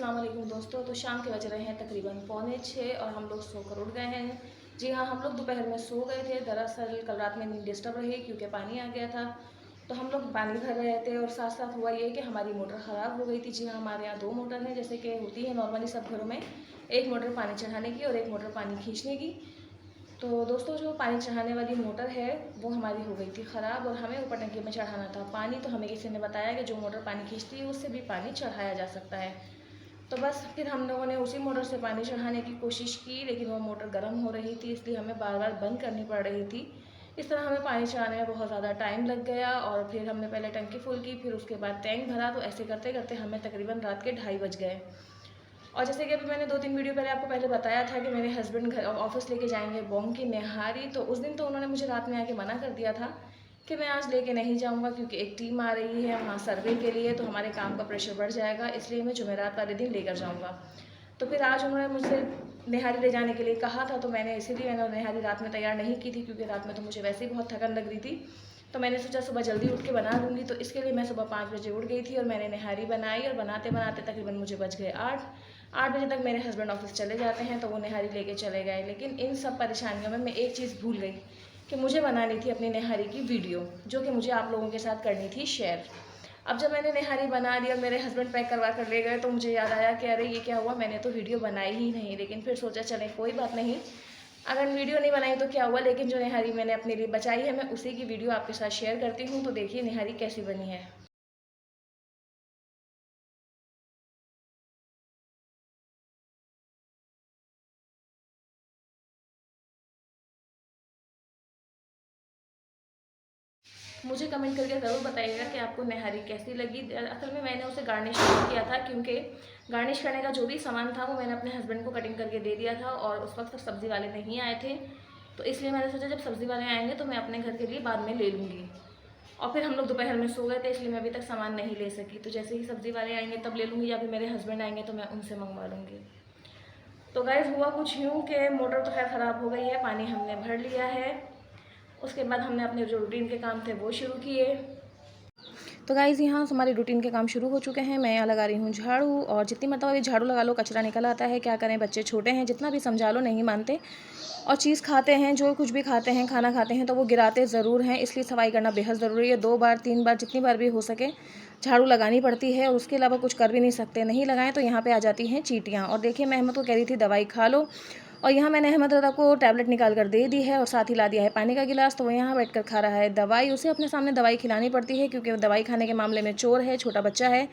अस्सलाम वालेकुम दोस्तों। तो शाम के बज रहे हैं तकरीबन 5:45 और हम लोग सोकर उठ गए हैं। जी हाँ, हम लोग दोपहर में सो गए थे। दरअसल कल रात में नींद डिस्टर्ब रही क्योंकि पानी आ गया था, तो हम लोग पानी भर रहे थे और साथ साथ हुआ ये कि हमारी मोटर ख़राब हो गई थी। जी हाँ, हमारे यहाँ 2 मोटर हैं, जैसे कि होती है नॉर्मली सब घरों में। एक मोटर पानी चढ़ाने की और एक मोटर पानी खींचने की। तो दोस्तों, जो पानी चढ़ाने वाली मोटर है वो हमारी हो गई थी ख़राब और हमें ऊपर टंकी में चढ़ाना था पानी। तो हमें किसी ने बताया कि जो मोटर पानी खींचती है उससे भी पानी चढ़ाया जा सकता है। तो बस फिर हम लोगों ने उसी मोटर से पानी चढ़ाने की कोशिश की, लेकिन वो मोटर गर्म हो रही थी, इसलिए हमें बार बार बंद करनी पड़ रही थी। इस तरह हमें पानी चढ़ाने में बहुत ज़्यादा टाइम लग गया और फिर हमने पहले टंकी फुल की, फिर उसके बाद टैंक भरा। तो ऐसे करते करते हमें तकरीबन रात के 2:30 बज गए। और जैसे कि अभी मैंने 2-3 वीडियो पहले आपको पहले बताया था कि मेरे हस्बैंड घर ऑफिस लेके जाएंगे बोंग की निहारी। तो उस दिन तो उन्होंने मुझे रात में आके मना कर दिया था कि मैं आज लेके नहीं जाऊंगा, क्योंकि एक टीम आ रही है वहाँ सर्वे के लिए, तो हमारे काम का प्रेशर बढ़ जाएगा, इसलिए मैं जुमेरात वाले दिन लेकर जाऊँगा। तो फिर आज उन्होंने मुझसे निहारी ले जाने के लिए कहा था, तो मैंने निहारी रात में तैयार नहीं की थी, क्योंकि रात में तो मुझे वैसे ही बहुत थकन लग रही थी। तो मैंने सोचा सुबह जल्दी उठ के बना दूँगी, तो इसके लिए मैं सुबह 5 बजे उठ गई थी और मैंने निहारी बनाई। और बनाते बनाते तकरीबन मुझे बज गए 8 बजे तक मेरे हस्बैंड ऑफिस चले जाते हैं, तो वो निहारी लेके चले गए। लेकिन इन सब परेशानियों में मैं एक चीज़ भूल गई कि मुझे बनानी थी अपनी निहारी की वीडियो, जो कि मुझे आप लोगों के साथ करनी थी शेयर। अब जब मैंने निहारी बना ली और मेरे हस्बैंड पैक करवा कर ले गए, तो मुझे याद आया कि अरे ये क्या हुआ, मैंने तो वीडियो बनाई ही नहीं। लेकिन फिर सोचा चले कोई बात नहीं, अगर वीडियो नहीं बनाई तो क्या हुआ, लेकिन जो निहारी मैंने अपने लिए बचाई है मैं उसी की वीडियो आपके साथ शेयर करती हूँ। तो देखिए निहारी कैसी बनी है। मुझे कमेंट करके ज़रूर बताइएगा कि आपको निहारी कैसी लगी। असल में मैंने उसे गार्निश नहीं किया था, क्योंकि गार्निश करने का जो भी सामान था वो मैंने अपने हस्बैंड को कटिंग करके दे दिया था और उस वक्त तक सब्ज़ी वाले नहीं आए थे। तो इसलिए मैंने सोचा जब सब्ज़ी वाले आएंगे तो मैं अपने घर के लिए बाद में ले लूँगी। और फिर हम लोग दोपहर में सो गए थे, इसलिए मैं अभी तक सामान नहीं ले सकी। तो जैसे ही सब्ज़ी वाले आएंगे तब ले लूँगी, या फिर मेरे हस्बैंड आएंगे तो मैं उनसे मंगवा लूँगी। तो गाइस हुआ कुछ यूँ कि मोटर तो खैर ख़राब हो गई है, पानी हमने भर लिया है। उसके बाद हमने अपने जो रूटीन के काम थे वो शुरू किए। तो गाइज़ यहाँ हमारे रूटीन के काम शुरू हो चुके हैं। मैं यहाँ लगा रही हूँ झाड़ू, और जितनी मरतबा भी झाड़ू लगा लो कचरा निकल आता है। क्या करें, बच्चे छोटे हैं, जितना भी समझा लो नहीं मानते। और चीज़ खाते हैं, जो कुछ भी खाते हैं, खाना खाते हैं तो वो गिराते ज़रूर हैं, इसलिए सफाई करना बेहद ज़रूरी है। 2 बार 3 बार जितनी बार भी हो सके झाड़ू लगानी पड़ती है, और उसके अलावा कुछ कर भी नहीं सकते। नहीं लगाएं तो यहाँ पे आ जाती हैं चींटियाँ। और देखिए मैं अहमद को कह रही थी दवाई खा लो, और यहाँ मैंने अहमद रज़ा को टैबलेट निकाल कर दे दी है और साथ ही ला दिया है पानी का गिलास। तो वो यहाँ बैठकर खा रहा है दवाई। उसे अपने सामने दवाई खिलानी पड़ती है, क्योंकि वो दवाई खाने के मामले में चोर है, छोटा बच्चा है।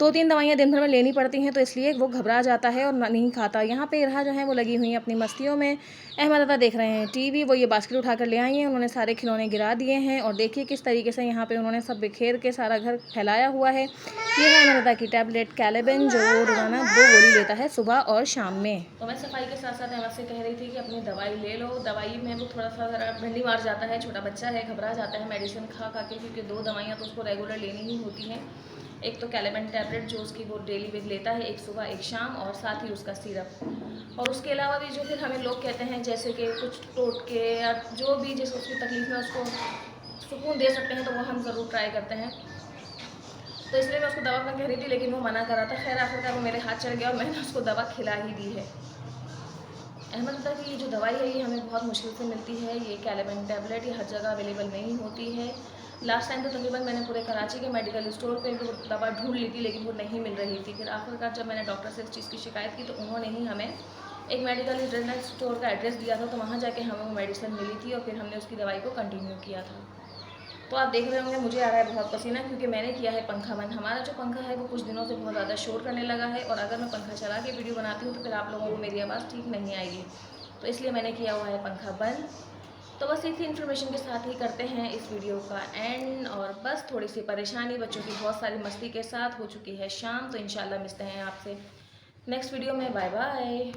2-3 दवाइयाँ दिन भर में लेनी पड़ती हैं, तो इसलिए वो घबरा जाता है और नहीं खाता। यहाँ पे इरहा जो है वो लगी हुई है अपनी मस्तियों में। अहमद रज़ा देख रहे हैं टीवी। वो ये बास्केट उठा कर ले आई हैं, उन्होंने सारे खिलौने गिरा दिए हैं। और देखिए किस तरीके से यहाँ पे उन्होंने सब बिखेर के सारा घर फैलाया हुआ है। ये है अहमद रज़ा की टैबलेट कैलेबिन, जो रोज़ाना 2 गोली लेता है सुबह और शाम में। तो मैं सफाई के साथ साथ अहमद से कह रही थी कि अपनी दवाई ले लो। दवाई में वो थोड़ा सा भिंडी मार जाता है, छोटा बच्चा है, घबरा जाता है मेडिसिन खा खा के, क्योंकि 2 दवाइयाँ तो उसको रेगुलर लेनी ही होती हैं। एक तो कैलेबिन टैबलेट जो उसकी वो डेली विद लेता है, एक सुबह एक शाम, और साथ ही उसका सिरप। और उसके अलावा भी जो फिर हमें लोग कहते हैं जैसे कि कुछ टोटके या जो भी जिस उसकी तकलीफ़ में उसको सुकून दे सकते हैं, तो वो हम ज़रूर ट्राई करते हैं। तो इसलिए मैं उसको दवा में कह रही थी, लेकिन वो मना कर रहा था। खैर आखिरकार वो मेरे हाथ चढ़ गया और मैंने उसको दवा खिला ही दी है। अहमद रज़ा की ये जो दवाई है ये हमें बहुत मुश्किल से मिलती है। ये कैलेबिन टैबलेट ये हर जगह अवेलेबल नहीं होती है। लास्ट टाइम तो तकरीबन मैंने पूरे कराची के मेडिकल स्टोर पे भी वो दवा ढूंढ ली थी, लेकिन वो नहीं मिल रही थी। फिर आखिरकार जब मैंने डॉक्टर से इस चीज़ की शिकायत की, तो उन्होंने ही हमें एक मेडिकल जनरल स्टोर का एड्रेस दिया था, तो वहाँ जाके हमें वो मेडिसिन मिली थी और फिर हमने उसकी दवाई को कंटिन्यू किया था। तो आप देख रहे होंगे मुझे आ रहा है बहुत पसीना, क्योंकि मैंने किया है पंखा बंद। हमारा जो पंखा है वो कुछ दिनों से बहुत ज़्यादा शोर करने लगा है, और अगर मैं पंखा चला के वीडियो बनाती हूँ तो फिर आप लोगों को मेरी आवाज़ ठीक नहीं आएगी। तो इसलिए मैंने किया हुआ है पंखा बंद। तो बस इसी इन्फॉर्मेशन के साथ ही करते हैं इस वीडियो का एंड। और बस थोड़ी सी परेशानी, बच्चों की बहुत सारी मस्ती के साथ हो चुकी है शाम। तो इंशाल्लाह मिलते हैं आपसे नेक्स्ट वीडियो में। Bye bye.